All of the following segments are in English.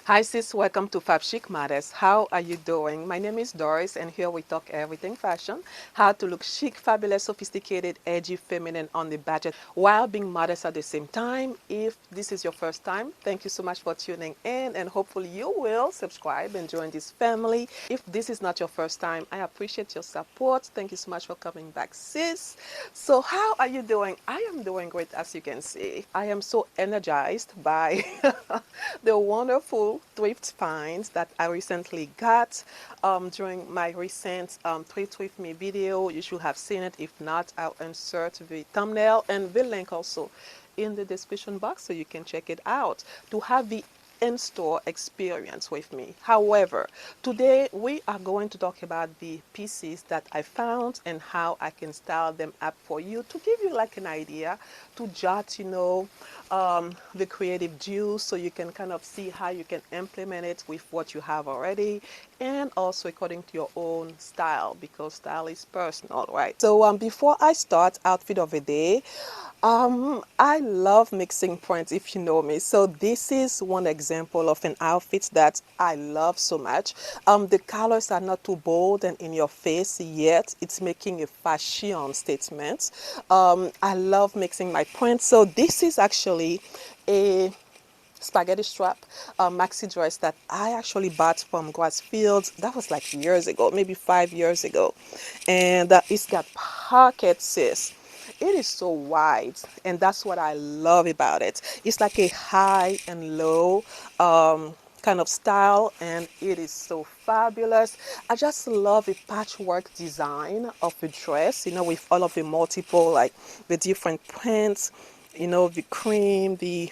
Hi sis, welcome to Fab Chic Modest. How are you doing? My name is Doris and here we talk everything fashion, how to look chic, fabulous, sophisticated, edgy, feminine on the budget while being modest at the same time. If this is your first time, thank you so much for tuning in and hopefully you will subscribe and join this family. If this is not your first time, I appreciate your support. Thank you so much for coming back sis. So how are you doing? I am doing great as you can see. I am so energized by the wonderful thrift finds that I recently got during my recent Thrift with Me video. You should have seen it. If not, I'll insert the thumbnail and the link also in the description box so you can check it out to have the in-store experience with me. However, today we are going to talk about the pieces that I found and how I can style them up for you to give you like an idea to jot, the creative juice so you can kind of see how you can implement it with what you have already and also according to your own style because style is personal, right? So before I start outfit of the day, I love mixing prints if you know me. So this is one example of an outfit that I love so much. The colors are not too bold and in your face yet it's making a fashion statement. I love mixing my prints. So this is actually a spaghetti strap maxi dress that I actually bought from Grassfields. That was like years ago, maybe 5 years ago. And it's got pockets, sis. It is so wide, and that's what I love about it. It's like a high and low kind of style, and it is so fabulous. I just love the patchwork design of the dress, with all of the multiple, like the different prints, the cream, the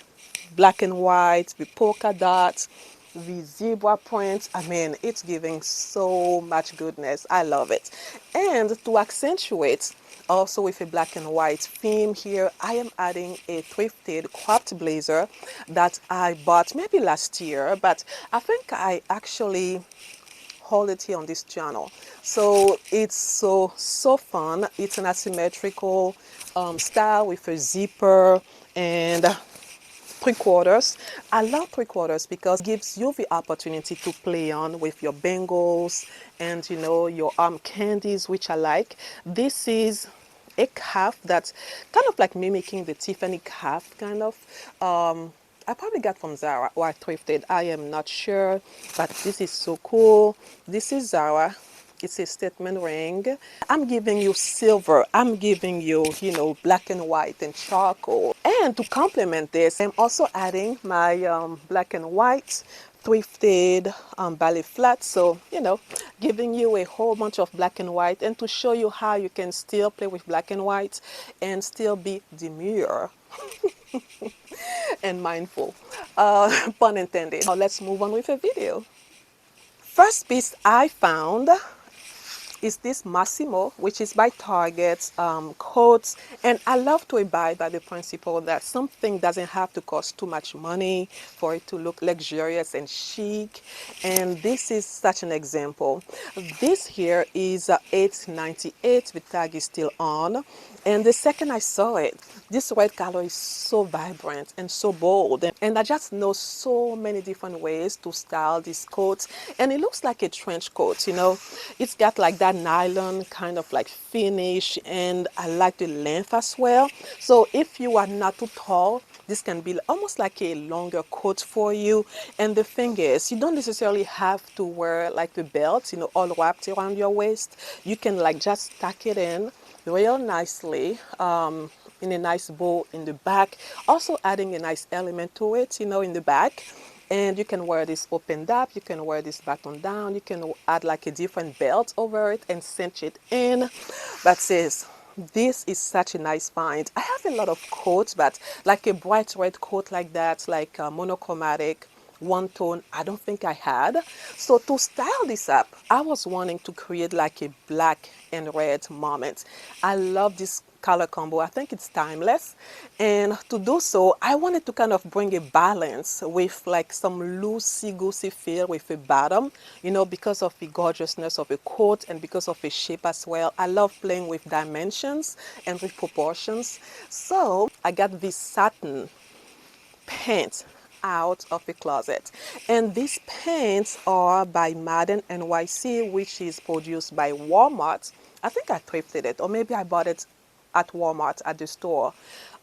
black and white, the polka dots, the zebra print. I mean, it's giving so much goodness. I love it. And to accentuate, also with a black and white theme here, I am adding a thrifted cropped blazer that I bought maybe last year, but I think I actually hold it here on this channel. So it's so fun. It's an asymmetrical style with a zipper and three quarters. I love three quarters because it gives you the opportunity to play on with your bangles and your arm candies, which I like. This is a cuff that's kind of like mimicking the Tiffany cuff kind of. I probably got from Zara or I thrifted. I am not sure, but this is so cool. This is Zara. It's a statement ring. I'm giving you silver. I'm giving you, black and white and charcoal. And to complement this, I'm also adding my black and white thrifted ballet flat. So, giving you a whole bunch of black and white and to show you how you can still play with black and white and still be demure and mindful. Pun intended. Now let's move on with a video. First piece I found is this Massimo, which is by Target coats. And I love to abide by the principle that something doesn't have to cost too much money for it to look luxurious and chic. And this is such an example. This here is $8.98. The tag is still on. And the second I saw it, this red color is so vibrant and so bold. And I just know so many different ways to style this coat. And it looks like a trench coat, It's got like that nylon kind of like finish. And I like the length as well. So if you are not too tall, this can be almost like a longer coat for you. And the thing is, you don't necessarily have to wear like the belt, all wrapped around your waist. You can like just tuck it in real nicely in a nice bow in the back, also adding a nice element to it, in the back. And you can wear this opened up, you can wear this button down, you can add like a different belt over it and cinch it in. But sis, this is such a nice find. I have a lot of coats, but like a bright red coat like that, like monochromatic, one tone, I don't think I had. So to style this up, I was wanting to create like a black and red moment. I love this color combo. I think it's timeless. And to do so, I wanted to kind of bring a balance with like some loosey-goosey feel with the bottom, because of the gorgeousness of the coat and because of the shape as well. I love playing with dimensions and with proportions. So I got this satin pant out of a closet. And these pants are by Madden NYC, which is produced by Walmart. I think I thrifted it, or maybe I bought it at Walmart at the store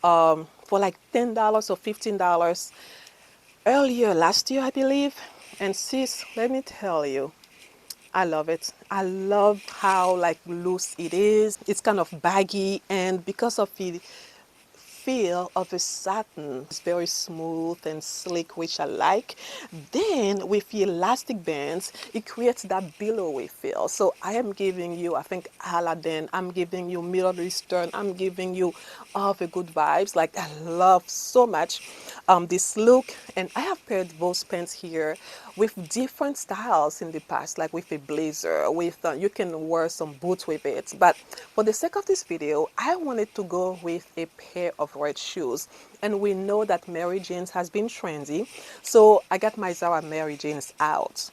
for like $10 or $15 earlier last year, I believe. And sis, let me tell you, I love it. I love how like loose it is. It's kind of baggy, and because of the feel of the satin, it's very smooth and sleek, which I like. Then with the elastic bands, it creates that billowy feel. So I am giving you, I think, Aladdin, I'm giving you Middle Eastern, I'm giving you all the good vibes. Like I love so much this look. And I have paired those pants here with different styles in the past, like with a blazer, with you can wear some boots with it. But for the sake of this video, I wanted to go with a pair of red shoes. And we know that Mary Jane's has been trendy, so I got my Zara Mary Jane's out.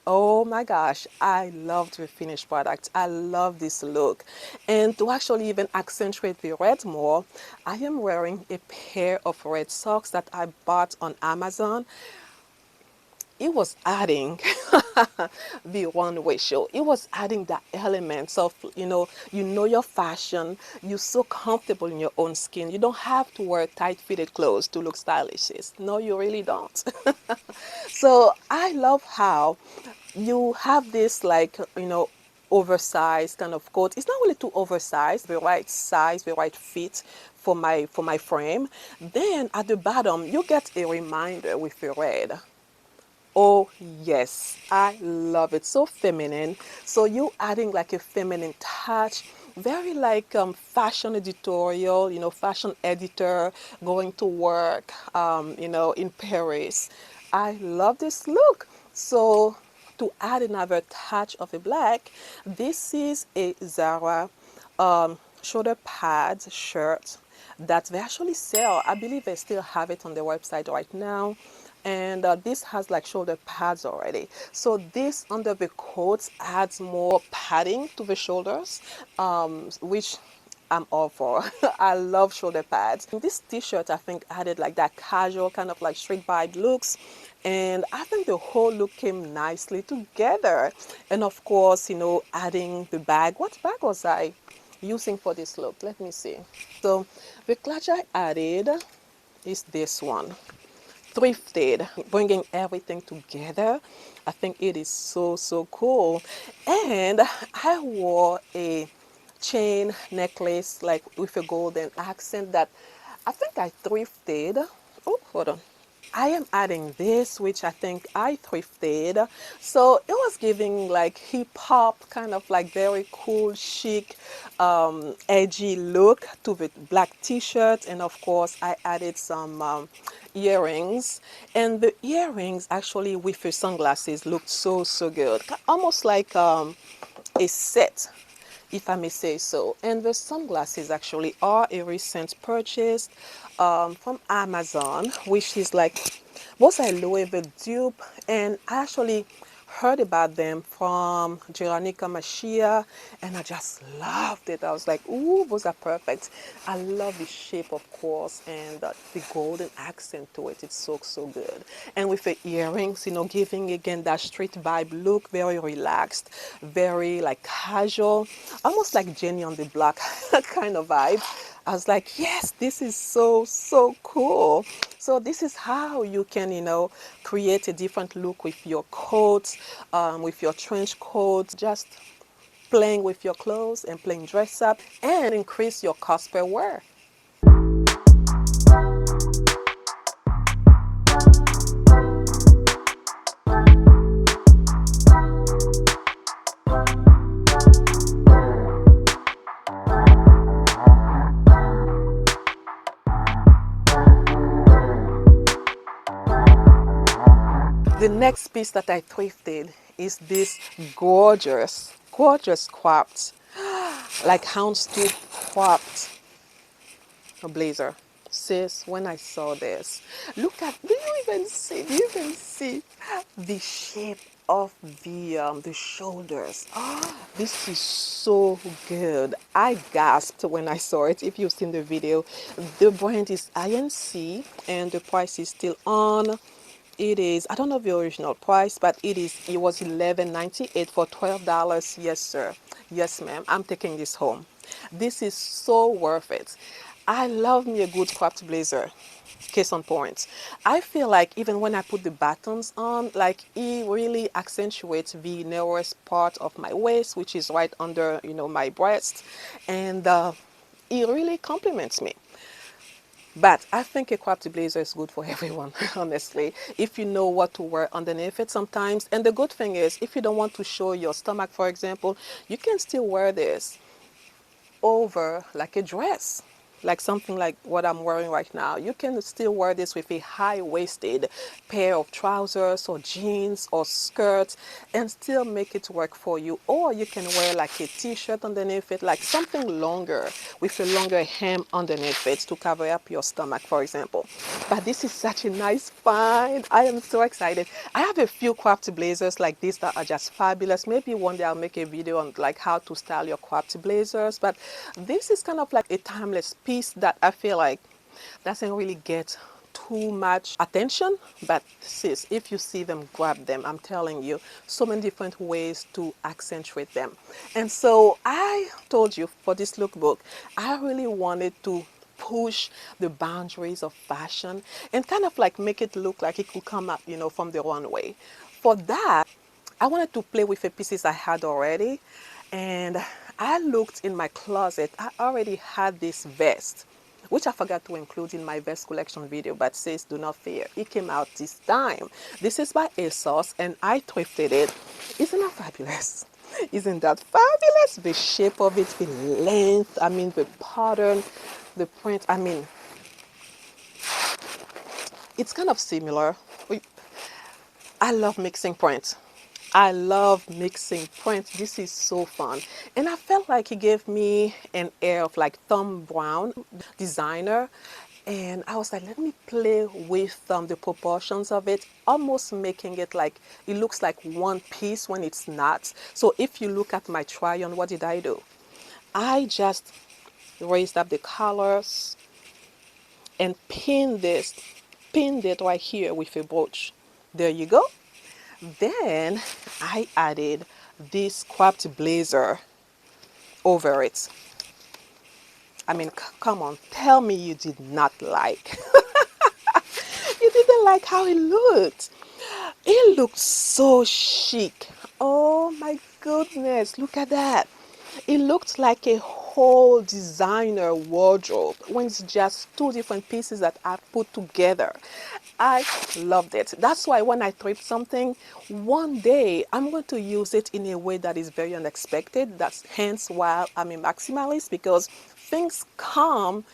Oh my gosh, I love the finished product. I love this look. And to actually even accentuate the red more, I am wearing a pair of red socks that I bought on Amazon. It was adding the one-way show. It was adding the elements of, you know your fashion. You're so comfortable in your own skin. You don't have to wear tight-fitted clothes to look stylish. No, you really don't. So I love how you have this like, oversized kind of coat. It's not really too oversized, the right size, the right fit for my frame. Then at the bottom, you get a reminder with the red. Oh yes, I love it. So feminine. So you adding like a feminine touch, very like fashion editorial, fashion editor going to work, in Paris. I love this look. So to add another touch of a black, this is a Zara shoulder pads shirt that they actually sell. I believe they still have it on their website right now. And this has like shoulder pads already. So this under the coat adds more padding to the shoulders, which I'm all for. I love shoulder pads. This t-shirt I think added like that casual kind of like street vibe looks. And I think the whole look came nicely together. And of course, adding the bag. What bag was I using for this look? Let me see. So the clutch I added is this one. Thrifted, bringing everything together. I think it is so, so cool. And I wore a chain necklace like with a golden accent that I think I thrifted. Oh, hold on. I am adding this, which I think I thrifted. So it was giving like hip hop, kind of like very cool, chic, edgy look to the black t-shirt. And of course, I added some earrings. And the earrings actually with the sunglasses looked so, so good. Almost like a set, if I may say so. And the sunglasses actually are a recent purchase from Amazon, which is like, was a Louisville dupe, and I actually heard about them from Jeronica Mashia, and I just loved it. I was like, ooh, those are perfect. I love the shape, of course, and the golden accent to it. It's so, so good. And with the earrings, giving again that street vibe look, very relaxed, very like casual, almost like Jenny on the Block kind of vibe. I was like, yes, this is so, so cool. So this is how you can, create a different look with your coats, with your trench coats, just playing with your clothes and playing dress up and increase your cost per wear. The next piece that I thrifted is this gorgeous, gorgeous cropped, like houndstooth cropped blazer. Sis, when I saw this, look at, do you even see the shape of the shoulders. This is so good. I gasped when I saw it. If you've seen the video, the brand is INC and the price is still on. It is, I don't know the original price, but it was $11.98 for $12. Yes, sir. Yes, ma'am. I'm taking this home. This is so worth it. I love me a good cropped blazer. Case on point. I feel like even when I put the buttons on, like it really accentuates the narrowest part of my waist, which is right under, my breast, and it really compliments me. But I think a cropped blazer is good for everyone, honestly, if you know what to wear underneath it sometimes. And the good thing is, if you don't want to show your stomach, for example, you can still wear this over like a dress, like something like what I'm wearing right now. You can still wear this with a high-waisted pair of trousers or jeans or skirt and still make it work for you. Or you can wear like a t-shirt underneath it, like something longer with a longer hem underneath it to cover up your stomach, for example. But this is such a nice find. I am so excited. I have a few cropped blazers like this that are just fabulous. Maybe one day I'll make a video on like how to style your cropped blazers. But this is kind of like a timeless piece that I feel like doesn't really get too much attention, but sis, if you see them, grab them. I'm telling you, so many different ways to accentuate them. And so I told you for this lookbook, I really wanted to push the boundaries of fashion and kind of like make it look like it could come up, from the runway. For that, I wanted to play with the pieces I had already, and I looked in my closet. I already had this vest, which I forgot to include in my vest collection video, but says do not fear. It came out this time. This is by ASOS, and I thrifted it. Isn't that fabulous? Isn't that fabulous? The shape of it, the length, the pattern, the print, it's kind of similar. I love mixing prints. I love mixing prints. This is so fun. And I felt like he gave me an air of like Thom Browne, designer. And I was like, let me play with the proportions of it, almost making it like, it looks like one piece when it's not. So if you look at my try on, what did I do? I just raised up the collars and pinned it right here with a brooch. There you go. Then I added this cropped blazer over it. Come on, tell me you did not like. You didn't like how it looked. It looked so chic. Oh my goodness, look at that. It looked like a whole designer wardrobe when it's just two different pieces that I put together. I loved it. That's why when I thrift something, one day I'm going to use it in a way that is very unexpected. That's hence why I'm a maximalist, because things come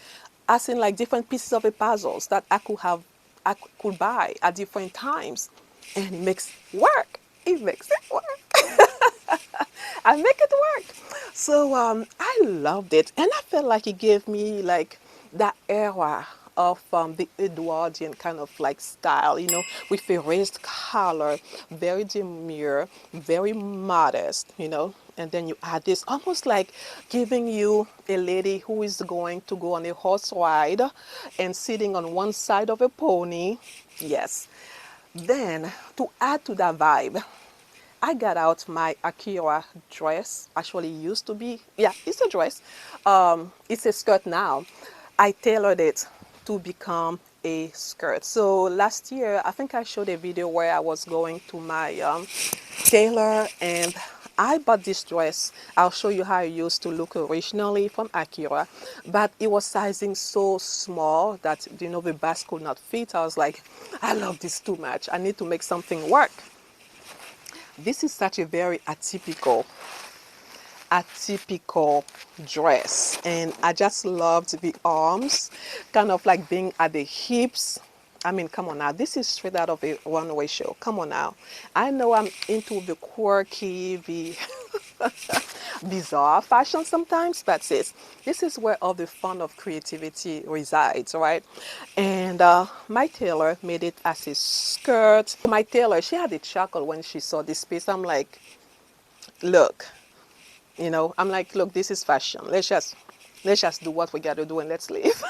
as in like different pieces of a puzzles that I could buy at different times, and it makes work. It makes it work. I make it work. So I loved it, and I felt like it gave me like that era of the Edwardian kind of like style, with a raised collar, very demure, very modest, and then you add this almost like giving you a lady who is going to go on a horse ride and sitting on one side of a pony. Yes. Then to add to that vibe, I got out my Akira dress. Actually, it used to be, yeah, it's a dress. It's a skirt now. I tailored it to become a skirt. So last year, I think I showed a video where I was going to my tailor and I bought this dress. I'll show you how it used to look originally from Akira, but it was sizing so small that, the bust could not fit. I was like, I love this too much. I need to make something work. This is such a very atypical dress, and I just loved the arms, kind of like being at the hips. Come on now, this is straight out of a runway show. Come on now. I know I'm into the quirky, bizarre fashion sometimes, but sis, this is where all the fun of creativity resides, right? And my tailor made it as a skirt. My tailor, she had a chuckle when she saw this piece. I'm like, look, I'm like, look, this is fashion. Let's just do what we got to do and let's leave.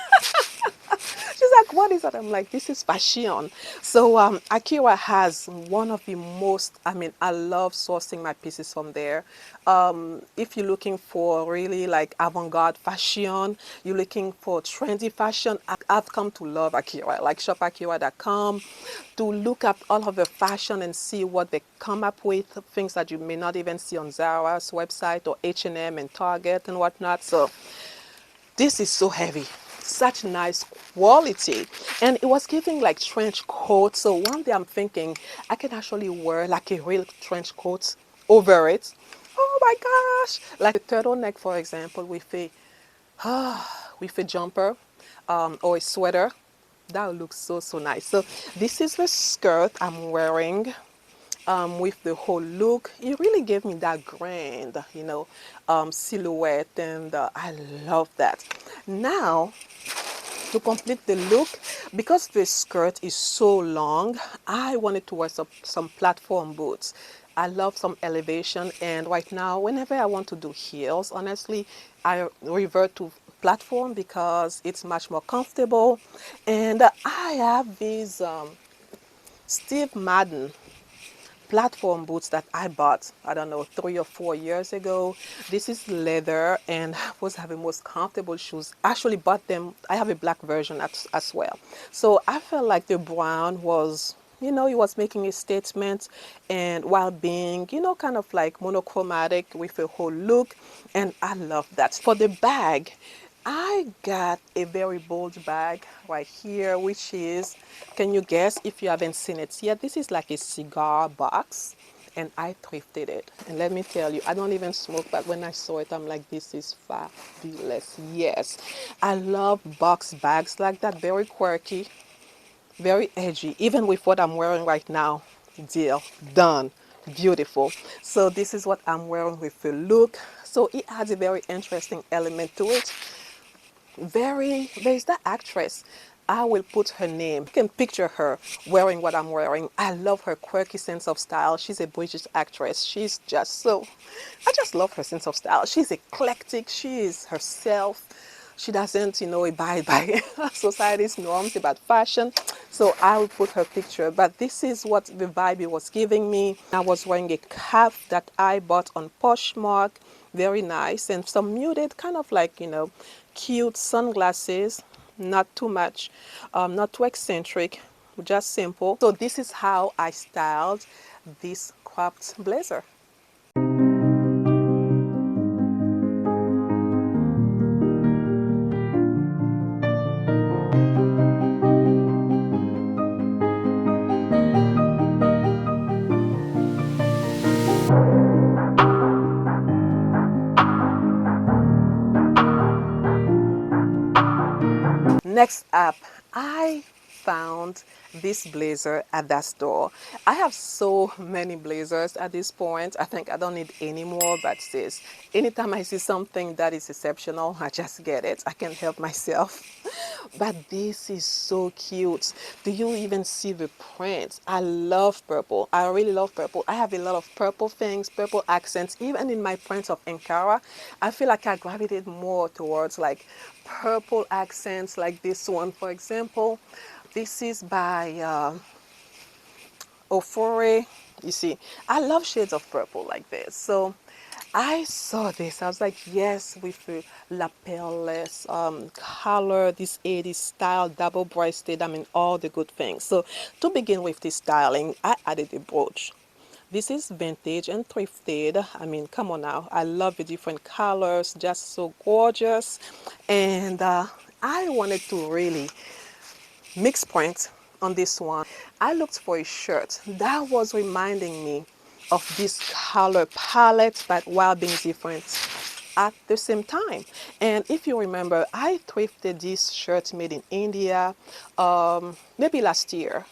She's like, what is that? I'm like, this is fashion. So Akira has one of the most, I love sourcing my pieces from there. If you're looking for really like avant-garde fashion, you're looking for trendy fashion, I've come to love Akira, like shopakira.com, to look up all of the fashion and see what they come up with, things that you may not even see on Zara's website or H&M and M and Target and whatnot. So this is so heavy, such nice quality, and it was giving like trench coat. So one day I'm thinking I can actually wear like a real trench coat over it. Oh my gosh, like a turtleneck, for example, with a jumper or a sweater. That looks so nice. So this is the skirt I'm wearing with the whole look. It really gave me that grand, silhouette, and I love that. Now, to complete the look, because the skirt is so long, I wanted to wear some platform boots. I love some elevation, and right now, whenever I want to do heels, honestly, I revert to platform because it's much more comfortable. And I have these Steve Madden platform boots that I bought, I don't know, 3 or 4 years ago. This is leather, and I was having most comfortable shoes. I actually bought them. I have a black version as well. So I felt like the brown was, it was making a statement, and while being, kind of like monochromatic with a whole look, and I love that. For the bag, I got a very bold bag right here, which is, can you guess if you haven't seen it yet? This is like a cigar box, and I thrifted it. And let me tell you, I don't even smoke, but when I saw it, I'm like, this is fabulous. Yes, I love box bags like that, very quirky, very edgy, even with what I'm wearing right now. Deal done, beautiful. So this is what I'm wearing with the look. So it has a very interesting element to it. There's that actress, I will put her name, you can picture her wearing what I'm wearing. I love her quirky sense of style. She's a British actress. She's just so, I just love her sense of style. She's eclectic. She is herself. She doesn't, abide by society's norms about fashion. So I will put her picture. But this is what the vibe it was giving me. I was wearing a cap that I bought on Poshmark. Very nice. And some muted, kind of like, cute sunglasses. Not too much, not too eccentric, just simple. So this is how I styled this cropped blazer. Next up, I found this blazer at that store. I have so many blazers at this point. I think I don't need any more, but sis, anytime I see something that is exceptional, I just get it. I can't help myself. But this is so cute. Do you even see the prints? I love purple. I really love purple. I have a lot of purple things, purple accents. Even in my prints of Ankara, I feel like I gravitate more towards like purple accents, like this one, for example. This is by Ofore. You see, I love shades of purple like this. So I saw this. I was like, yes, with the lapel-less color, this 80s style, double-breasted, all the good things. So to begin with this styling, I added a brooch. This is vintage and thrifted. Come on now. I love the different colors, just so gorgeous. And I wanted to really mix print on this one. I looked for a shirt that was reminding me of this color palette, but while being different at the same time. And if you remember, I thrifted this shirt made in India maybe last year,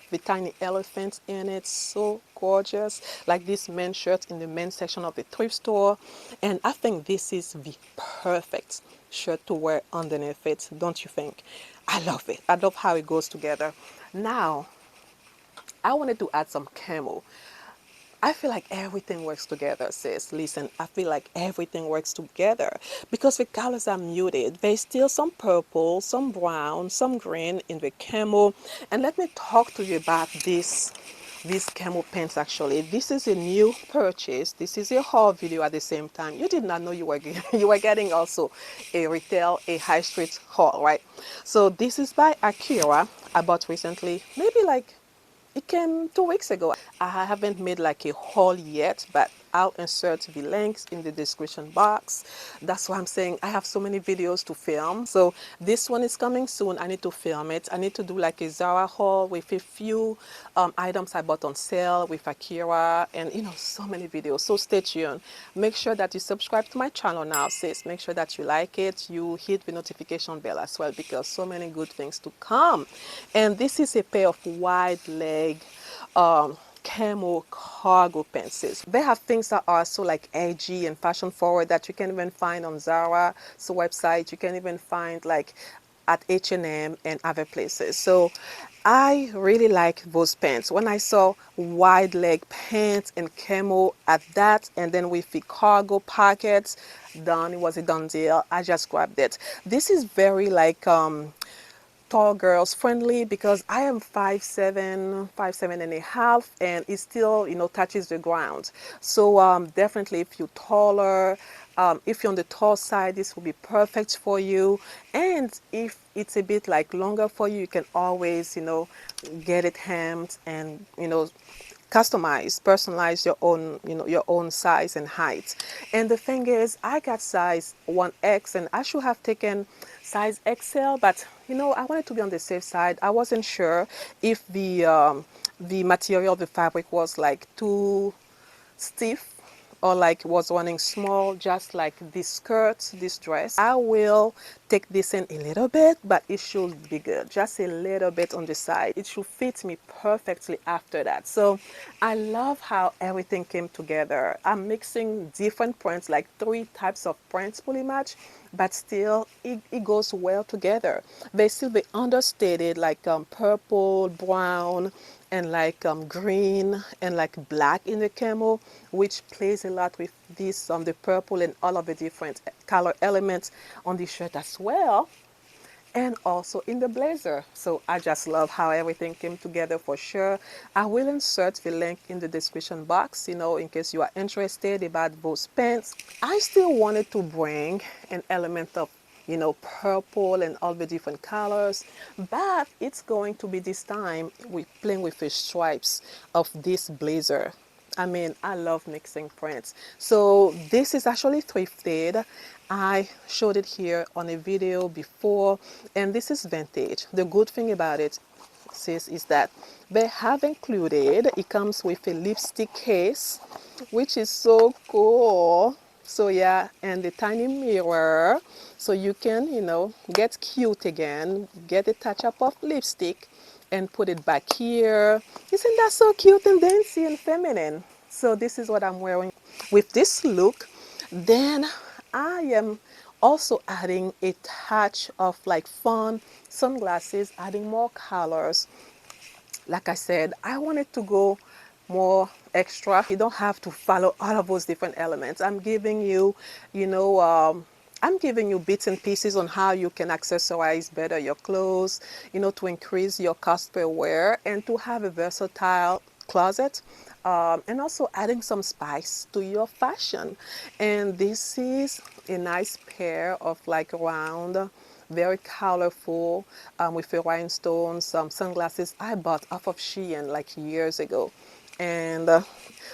the tiny elephants in it, so gorgeous. Like this men's shirt in the men's section of the thrift store. And I think this is the perfect shirt to wear underneath it, don't you think? I love it. I love how it goes together. Now, I wanted to add some camo. I feel like everything works together, sis. Listen, I feel like everything works together because the colors are muted. There's still some purple, some brown, some green in the camo. And let me talk to you about these camo pants actually. This is a new purchase. This is a haul video at the same time. You did not know you were you were getting also a retail, a high street haul, right? So this is by Akira. I bought recently, maybe like it came 2 weeks ago. I haven't made like a haul yet, but I'll insert the links in the description box. That's why I'm saying I have so many videos to film. So this one is coming soon. I need to film it. I need to do like a Zara haul with a few items I bought on sale with Akira and so many videos. So stay tuned. Make sure that you subscribe to my channel now, sis. Make sure that you like it. You hit the notification bell as well because so many good things to come. And this is a pair of wide leg camo cargo pants. They have things that are so like edgy and fashion forward that you can even find on Zara's website. You can even find like at H&M and other places. So I really like those pants. When I saw wide leg pants and camo at that, and then with the cargo pockets, done. It was a done deal. I just grabbed it. This is very like tall girls friendly because I am 5'7", 5'7.5", and it still touches the ground. So definitely if you're taller, if you're on the tall side, this will be perfect for you. And if it's a bit like longer for you, you can always get it hemmed and customize, personalize your own, your own size and height. And the thing is, I got size 1X and I should have taken size XL, but I wanted to be on the safe side. I wasn't sure if the material of the fabric was like too stiff or like was running small, just like this skirt, this dress. I will take this in a little bit, but it should be good. Just a little bit on the side. It should fit me perfectly after that. So I love how everything came together. I'm mixing different prints, like 3 types of prints pretty much, but still it goes well together. They still be understated, like purple, brown, and like green and like black in the camo, which plays a lot with this the purple and all of the different color elements on the shirt as well, and also in the blazer. So I just love how everything came together for sure. I will insert the link in the description box, in case you are interested about those pants. I still wanted to bring an element of purple and all the different colors, but it's going to be this time we playing with the stripes of this blazer. I mean, I love mixing prints. So this is actually thrifted. I showed it here on a video before, and this is vintage. The good thing about it, sis, is that they have included, it comes with a lipstick case, which is so cool. So yeah, and the tiny mirror, so you can, get cute again, get a touch up of lipstick and put it back here. Isn't that so cute and dainty and feminine? So this is what I'm wearing with this look. Then I am also adding a touch of like fun sunglasses, adding more colors. Like I said, I wanted to go more extra. You don't have to follow all of those different elements. I'm giving you, I'm giving you bits and pieces on how you can accessorize better your clothes, to increase your cost per wear and to have a versatile closet. And also adding some spice to your fashion. And this is a nice pair of like round, very colorful, with the rhinestones, sunglasses I bought off of Shein like years ago. And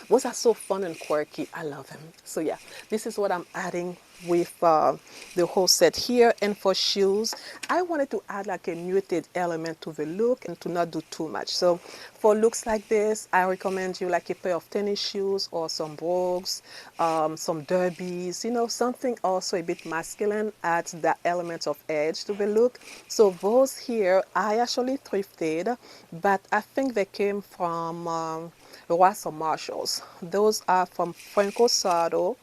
Those are so fun and quirky. I love them. So yeah, this is what I'm adding with the whole set here. And for shoes, I wanted to add like a muted element to the look and to not do too much. So for looks like this, I recommend you like a pair of tennis shoes or some brogues, some derbies, you know, something also a bit masculine, adds that element of edge to the look. So those here I actually thrifted, but I think they came from Ross or Marshalls. Those are from Franco Sardo,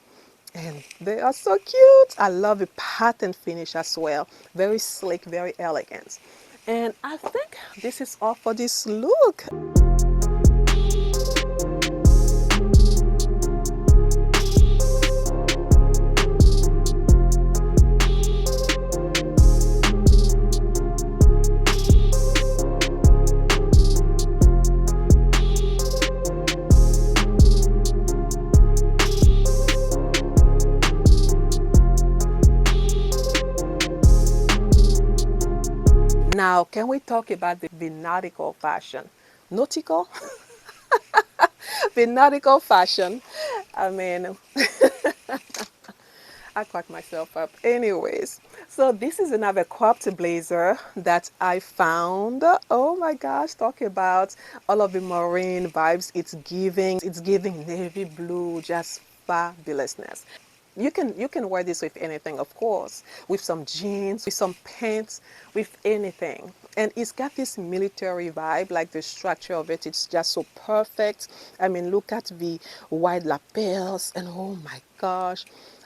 and they are so cute. I love the pattern finish as well. Very slick, very elegant. And I think this is all for this look. Now, can we talk about the nautical fashion? Nautical? The nautical fashion. I mean, I cracked myself up. Anyways, so this is another cropped blazer that I found. Oh my gosh, talk about all of the marine vibes it's giving. It's giving navy blue, just fabulousness. You can wear this with anything, of course, with some jeans, with some pants, with anything. And it's got this military vibe, like the structure of it, it's just so perfect. I mean, look at the wide lapels, and oh my gosh,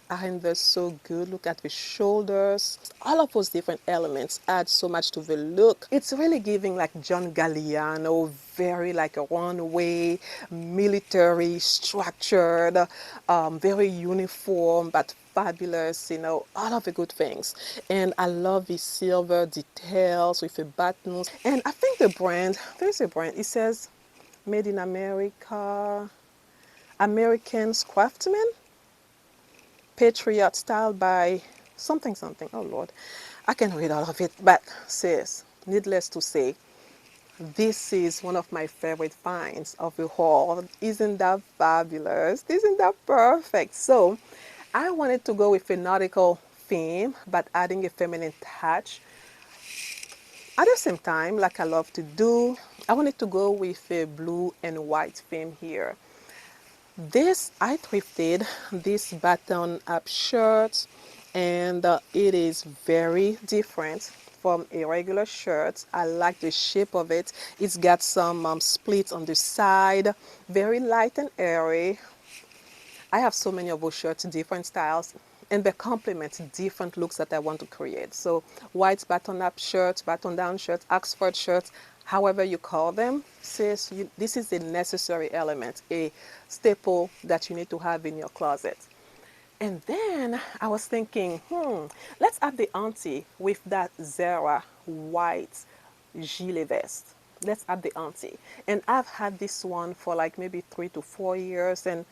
and they're so good. Look at the shoulders. All of those different elements add so much to the look. It's really giving like John Galliano, very like a one-way, military, structured, very uniform, but fabulous, you know, all of the good things. And I love the silver details with the buttons. And I think the brand, there's a brand, it says Made in America, Americans Craftsman. Patriot style by something something. Oh Lord, I can read all of it. But sis, needless to say, this is one of my favorite finds of the haul. Isn't that fabulous? Isn't that perfect? So I wanted to go with a nautical theme, but adding a feminine touch. At the same time, like I love to do, I wanted to go with a blue and white theme here. This, I thrifted this button up shirt, and it is very different from a regular shirt. I like the shape of it. It's got some splits on the side, very light and airy. I have so many of those shirts, different styles, and they complement different looks that I want to create. So white button-up shirts, button-down shirts, Oxford shirts, however you call them, sis, this is a necessary element, a staple that you need to have in your closet. And then I was thinking, let's add the auntie with that Zara white gilet vest. Let's add the auntie. And I've had this one for like maybe 3 to 4 years, and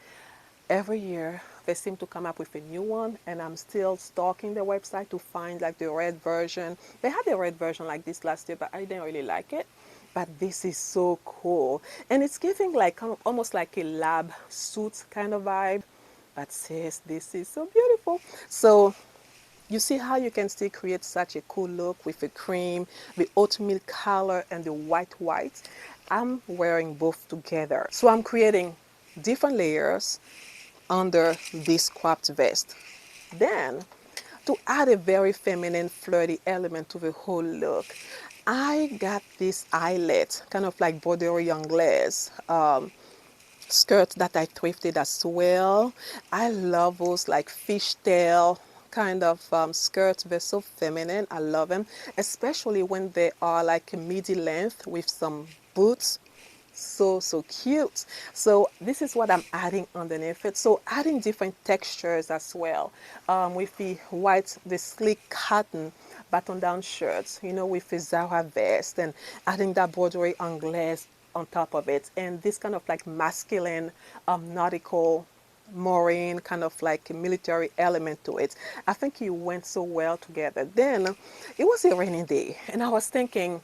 every year they seem to come up with a new one, and I'm still stalking the website to find like the red version. They had a red version like this last year, but I didn't really like it. But this is so cool, and it's giving like almost like a lab suit kind of vibe. But sis, this is so beautiful. So you see how you can still create such a cool look with the cream, the oatmeal color, and the white. I'm wearing both together. So I'm creating different layers under this cropped vest. Then, to add a very feminine, flirty element to the whole look, I got this eyelet, kind of like broderie anglaise skirt that I thrifted as well. I love those like fishtail kind of skirts. They're so feminine. I love them, especially when they are like midi length with some boots. So cute. So this is what I'm adding underneath it. So adding different textures as well, with the white, the sleek cotton button down shirts, you know, with the Zara vest, and adding that broderie anglaise on top of it, and this kind of like masculine nautical marine kind of like military element to it. I think it went so well together. Then it was a rainy day, and I was thinking,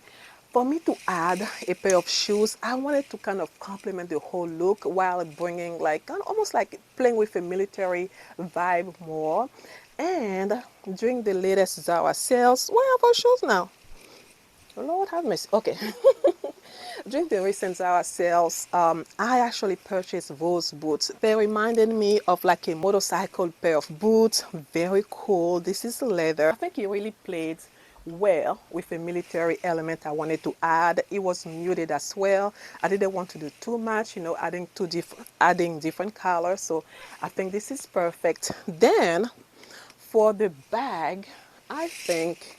For me to add a pair of shoes, I wanted to kind of complement the whole look while bringing like almost like playing with a military vibe more. And during the latest Zara sales, where are our shoes now? Lord have mercy. Okay. During the recent Zara sales, I actually purchased those boots. They reminded me of like a motorcycle pair of boots. Very cool. This is leather. I think it really played well with the military element I wanted to add. It was muted as well. I didn't want to do too much, you know, adding different colors. So I think this is perfect. Then for the bag, I think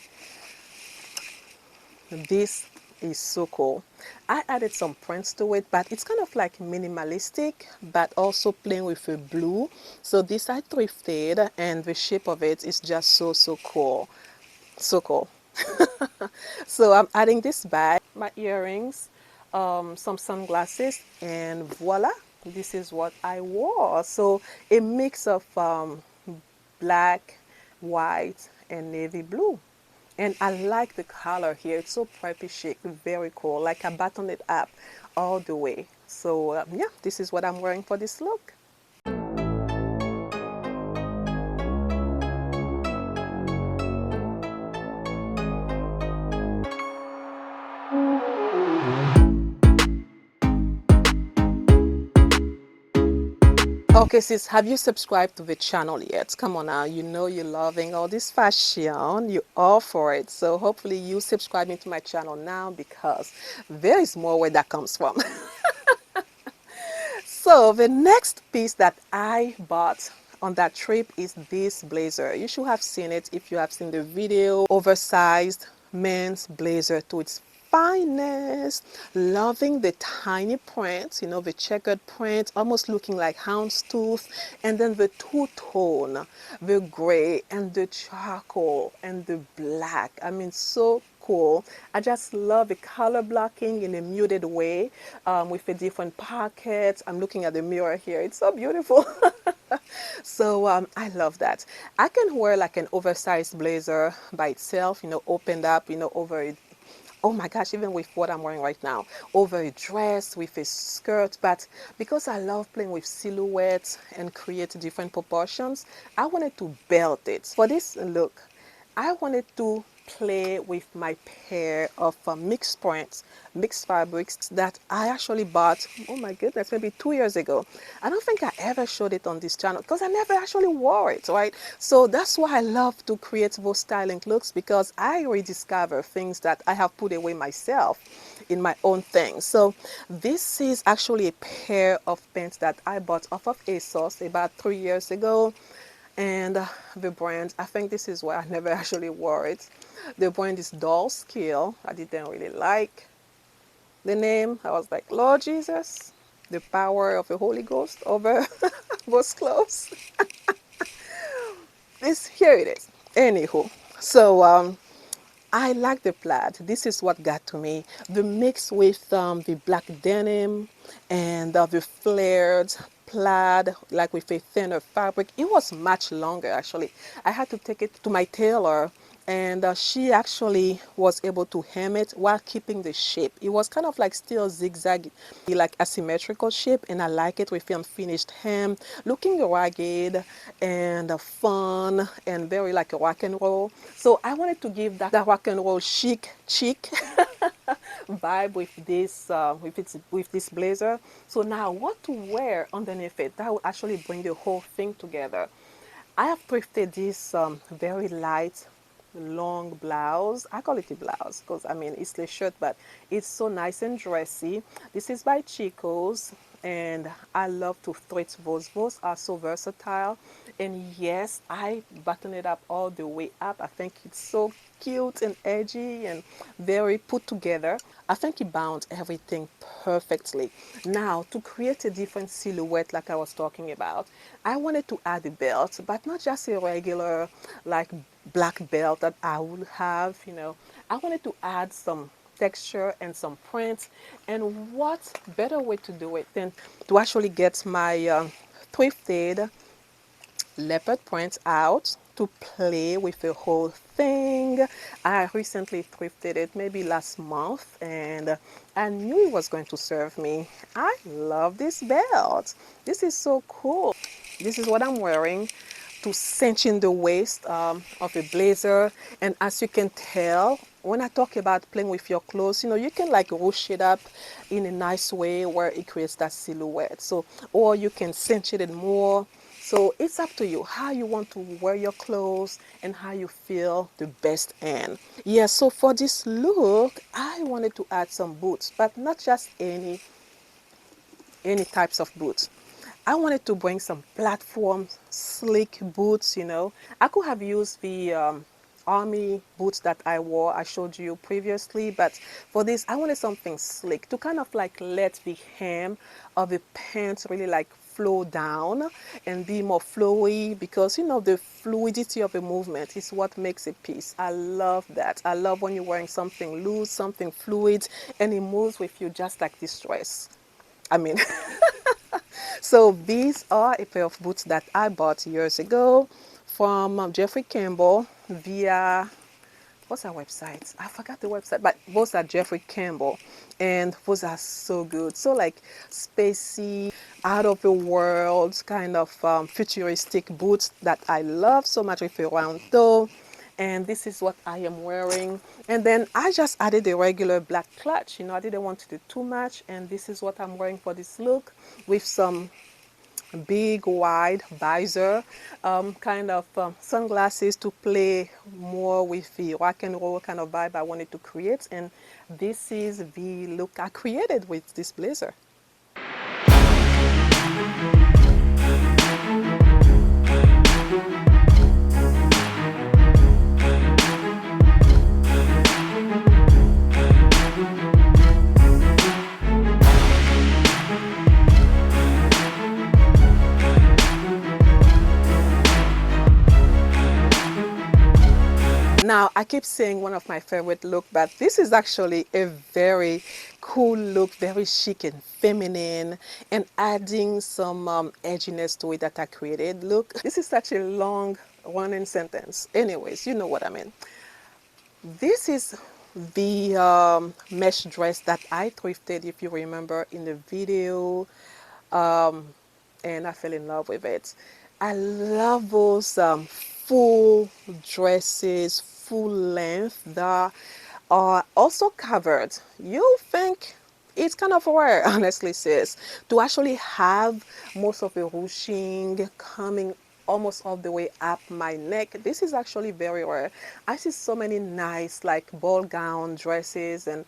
this is so cool. I added some prints to it, but it's kind of like minimalistic, but also playing with a blue. So this I thrifted, and the shape of it is just so cool. So cool. So I'm adding this bag, my earrings, some sunglasses, and voila, this is what I wore. So a mix of black, white, and navy blue. And I like the color here. It's so preppy chic, very cool. Like I buttoned it up all the way. So yeah, this is what I'm wearing for this look. Okay, sis, have you subscribed to the channel yet? Come on now, you know you're loving all this fashion, you all for it. So hopefully you subscribing to my channel now because there is more where that comes from. So the next piece that I bought on that trip is this blazer. You should have seen it if you have seen the video. Oversized men's blazer to its finest. Loving the tiny print, you know, the checkered print, almost looking like houndstooth, and then the two-tone, the gray and the charcoal and the black. I mean, so cool. I just love the color blocking in a muted way, with a different pockets. I'm looking at the mirror here. It's so beautiful. So I love that. I can wear like an oversized blazer by itself, you know, opened up, you know, over it. Oh my gosh, even with what I'm wearing right now, over a dress, with a skirt. But because I love playing with silhouettes and create different proportions, I wanted to belt it. For this look, I wanted to play with my pair of mixed prints, mixed fabrics that I actually bought, oh my goodness, maybe 2 years ago. I don't think I ever showed it on this channel because I never actually wore it, right? So that's why I love to create those styling looks, because I rediscover things that I have put away myself in my own thing. So this is actually a pair of pants that I bought off of ASOS about 3 years ago. And the brand, I think this is why I never actually wore it. The brand is Doll Skill. I didn't really like the name. I was like, Lord Jesus, the power of the Holy Ghost over those clothes. Here it is. Anywho, so I like the plaid. This is what got to me. The mix with the black denim and the flared plaid, like with a thinner fabric. It was much longer actually. I had to take it to my tailor, and she actually was able to hem it while keeping the shape. It was kind of like still zigzag, like asymmetrical shape, and I like it with unfinished hem, looking rugged and fun and very like a rock and roll. So I wanted to give that rock and roll chic vibe with this with this blazer. So now what to wear underneath it that will actually bring the whole thing together. I have thrifted this very light long blouse. I call it a blouse because I mean it's a shirt, but it's so nice and dressy. This is by Chico's, and I love to thread those. Those are so versatile, and yes, I button it up all the way up. I think it's so cute and edgy and very put together. I think it bound everything perfectly. Now, to create a different silhouette like I was talking about, I wanted to add a belt, but not just a regular like black belt that I would have, you know. I wanted to add some texture and some print, and what better way to do it than to actually get my thrifted leopard print out to play with the whole thing. I recently thrifted it maybe last month, and I knew it was going to serve me. I love this belt. This is so cool. This is what I'm wearing to cinch in the waist of a blazer. And as you can tell, when I talk about playing with your clothes, you know, you can like ruche it up in a nice way where it creates that silhouette. So, or you can cinch it in more. So it's up to you how you want to wear your clothes and how you feel the best in. Yeah, so for this look, I wanted to add some boots, but not just any types of boots. I wanted to bring some platform slick boots, you know. I could have used the army boots that I wore, I showed you previously, but for this, I wanted something slick to kind of like let the hem of the pants really like flow down and be more flowy, because you know the fluidity of a movement is what makes a piece. I love that. I love when you're wearing something loose, something fluid, and it moves with you just like this dress. I mean, so these are a pair of boots that I bought years ago from Jeffrey Campbell via, what's our website? I forgot the website, but those are Jeffrey Campbell, and those are so good. So like spacey, out of the world kind of futuristic boots that I love so much with a round toe. And this is what I am wearing. And then I just added a regular black clutch. You know, I didn't want to do too much. And this is what I'm wearing for this look, with some big wide visor kind of sunglasses to play more with the rock and roll kind of vibe I wanted to create. And this is the look I created with this blazer. Now, I keep saying one of my favorite look, but this is actually a very cool look, very chic and feminine, and adding some edginess to it that I created. Look, this is such a long running sentence. Anyways, you know what I mean. This is the mesh dress that I thrifted, if you remember, in the video, and I fell in love with it. I love those full dresses, full length that are also covered. You think it's kind of rare, honestly, sis, to actually have most of the ruching coming almost all the way up my neck. This is actually very rare. I see so many nice like ball gown dresses and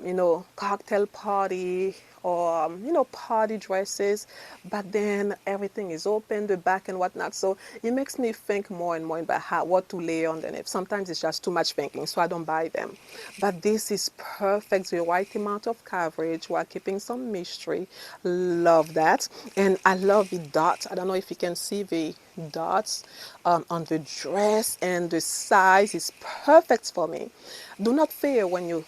you know, cocktail party or you know, party dresses, but then everything is open, the back and whatnot. So it makes me think more and more about how, what to lay on them. Sometimes it's just too much thinking, so I don't buy them. But this is perfect, the right amount of coverage while keeping some mystery. Love that. And I love the dots. I don't know if you can see the dots on the dress, and the size is perfect for me. Do not fear when you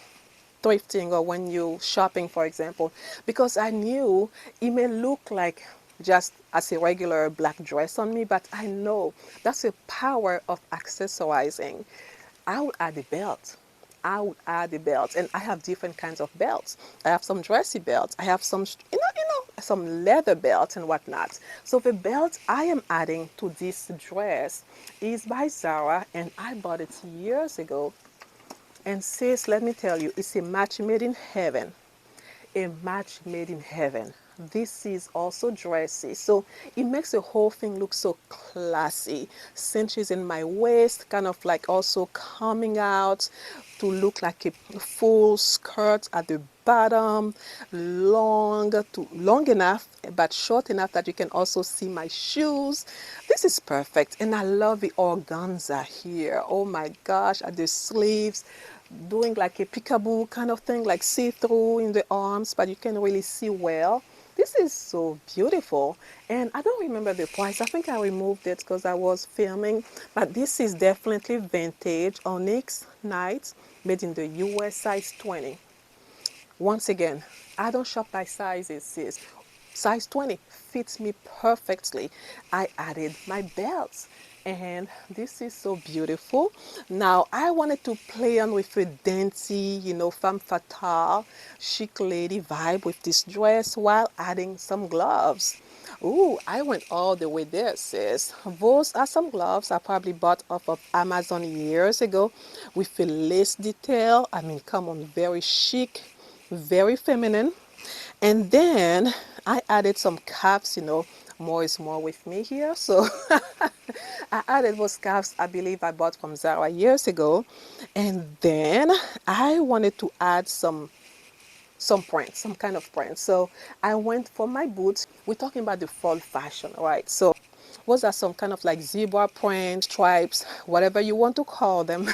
thrifting or when you shopping, for example, because I knew it may look like just as a regular black dress on me, but I know that's the power of accessorizing. I would add a belt. I would add a belt, and I have different kinds of belts. I have some dressy belts. I have some, some leather belts and whatnot. So the belt I am adding to this dress is by Zara, and I bought it years ago. And sis, let me tell you, it's a match made in heaven. A match made in heaven. This is also dressy, so it makes the whole thing look so classy. Cinches in my waist, kind of like also coming out to look like a full skirt at the bottom, long enough but short enough that you can also see my shoes. This is perfect, and I love the organza here. Oh my gosh, at the sleeves, doing like a peekaboo kind of thing, like see-through in the arms, but you can really see well. This is so beautiful, and I don't remember the price. I think I removed it because I was filming, but this is definitely vintage onyx night, made in the US, size 20. Once again, I don't shop by sizes, sis. Size 20 fits me perfectly. I added my belts, And this is so beautiful. Now I wanted to play on with a dainty, femme fatale, chic lady vibe with this dress while adding some gloves. Ooh, I went all the way there, sis. Those are some gloves I probably bought off of Amazon years ago with a lace detail. I mean, come on, very chic, very feminine. And then I added some caps, more is more with me here. So I added those caps I believe I bought from Zara years ago. And then I wanted to add some print, some kind of print. So I went for my boots. We're talking about the fall fashion, right? So those are some kind of like zebra print, stripes, whatever you want to call them.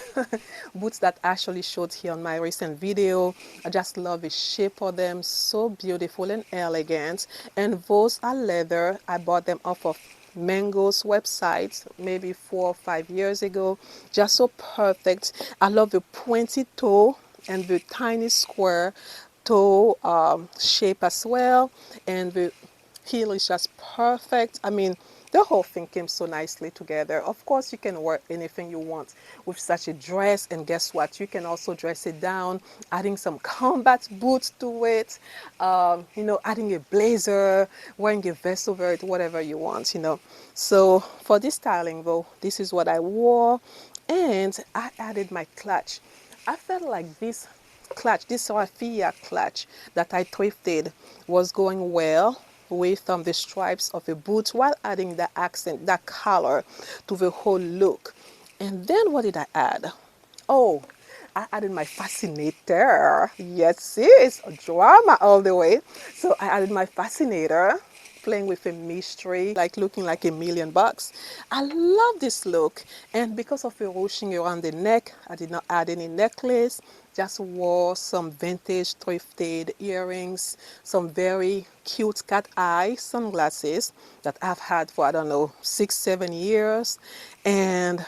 Boots that actually showed here on my recent video. I just love the shape of them, so beautiful and elegant. And those are leather. I bought them off of Mango's website maybe 4 or 5 years ago. Just so perfect. I love the pointy toe and the tiny square toe shape as well, and the heel is just perfect. I mean, the whole thing came so nicely together. Of course, you can wear anything you want with such a dress, and guess what, you can also dress it down, adding some combat boots to it, adding a blazer, wearing a vest over it, whatever you want. So for this styling though, this is what I wore. And I added my clutch. I felt like this raffia clutch that I thrifted was going well with the stripes of the boots while adding the accent, that color to the whole look. And then what did I add? Oh, I added my fascinator. Yes, sis, drama all the way. So I added my fascinator, playing with a mystery, like looking like $1,000,000. I love this look. And because of the ruching around the neck, I did not add any necklace. Just wore some vintage thrifted earrings, some very cute cat eye sunglasses that I've had for, I don't know, 6, 7 years. And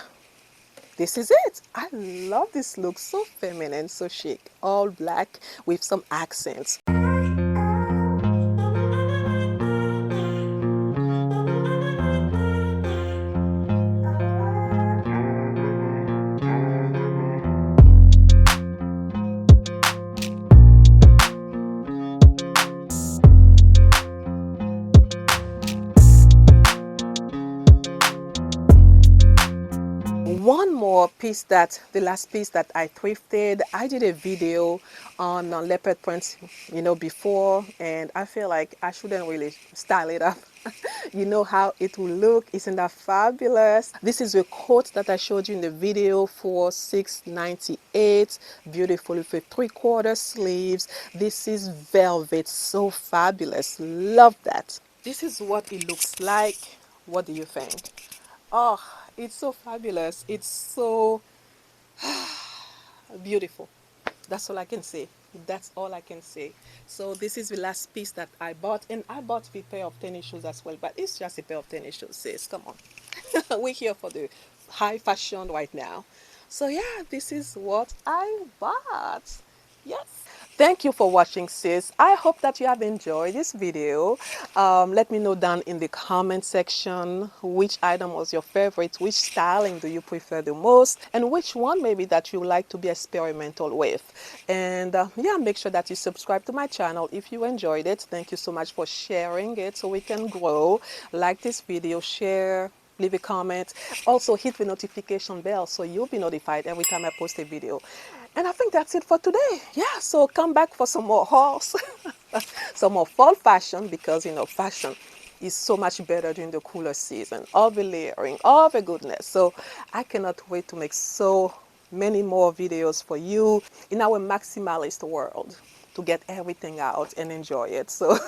this is it. I love this look, so feminine, so chic, all black with some accents. One more piece, the last piece that I thrifted, I did a video on leopard prints, before, and I feel like I shouldn't really style it up. You know how it will look. Isn't that fabulous? This is a coat that I showed you in the video for $6.98. Beautiful with a 3/4 sleeves. This is velvet, so fabulous. Love that. This is what it looks like. What do you think? Oh, it's so fabulous. It's so beautiful. That's all I can say. That's all I can say. So this is the last piece that I bought. And I bought the pair of tennis shoes as well. But it's just a pair of tennis shoes, sis. Come on. We're here for the high fashion right now. So yeah, this is what I bought. Yes. Thank you for watching, sis. I hope that you have enjoyed this video. Let me know down in the comment section which item was your favorite, which styling do you prefer the most, and which one maybe that you would like to be experimental with. And yeah, make sure that you subscribe to my channel if you enjoyed it. Thank you so much for sharing it so we can grow. Like this video, share, leave a comment. Also hit the notification bell so you'll be notified every time I post a video. And I think that's it for today. Yeah, so come back for some more hauls, some more fall fashion, because fashion is so much better during the cooler season. All the layering, all the goodness. So I cannot wait to make so many more videos for you in our maximalist world, to get everything out and enjoy it. So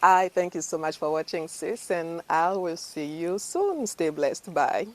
I thank you so much for watching, sis, and I will see you soon. Stay blessed. Bye.